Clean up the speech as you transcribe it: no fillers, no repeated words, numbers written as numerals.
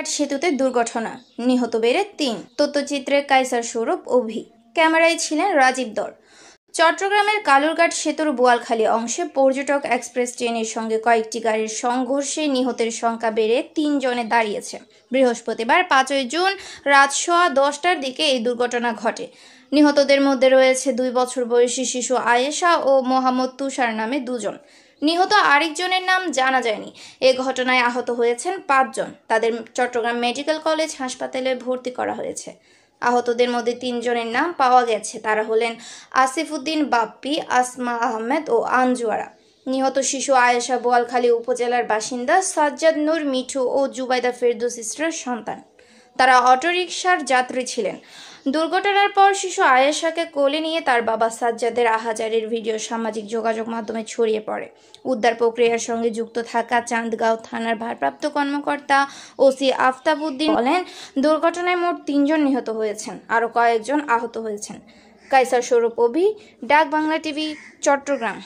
কালুরঘাট সেতুতে দুর্ঘটনা, নিহত বেড়ে ৩। তথ্যচিত্রে কায়সার সৌরভ, অভি, ক্যামেরায় ছিলেন রাজীব দর। চট্টগ্রামের কালুরঘাট সেতুর বোয়ালখালী অংশে পর্যটক এক্সপ্রেস ট্রেনের সঙ্গে কয়েকটি গাড়ির সংঘর্ষে নিহতের সংখ্যা বেড়ে ৩ জনে দাঁড়িয়েছে। বৃহস্পতিবার ৫ই জুন রাত 10:15টার দিকে এই দুর্ঘটনা ঘটে। নিহতদের মধ্যে রয়েছে ২ বছর বয়সী শিশু আয়েশা ও মোহাম্মদ তুষার নামে ২ জন। নিহত আরেকজনের নাম জানা যায়নি। এ ঘটনায় আহত হয়েছেন ৫ জন। তাদের চট্টগ্রাম মেডিকেল কলেজ হাসপাতালে ভর্তি করা হয়েছে। আহতদের মধ্যে ৩ জনের নাম পাওয়া গেছে। তারা হলেন আসিফ উদ্দিন বাপ্পি, আসমা আহমেদ ও আঞ্জুয়ারা। নিহত শিশু আয়েশা বোয়ালখালী উপজেলার বাসিন্দা সাজ্জাদ নূর মিঠু ও জুবাইদা ফেরদৌস ইসরার সন্তান। তারা অটোরিকশার যাত্রী ছিলেন। দুর্ঘটনার পর শিশু আয়েশাকে কোলে নিয়ে তার বাবা সাজ্জাদের আহাজারির ভিডিও সামাজিক যোগাযোগ মাধ্যমে ছড়িয়ে পড়ে। উদ্ধার প্রক্রিয়ার সঙ্গে যুক্ত থাকা চান্দগাঁও থানার ভারপ্রাপ্ত কর্মকর্তা ওসি আফতাব উদ্দিন বলেন, দুর্ঘটনায় মোট ৩ জন নিহত হয়েছেন, আরও কয়েকজন আহত হয়েছেন। কায়সার সৌরভ, অভি, ডাক বাংলা টিভি, চট্টগ্রাম।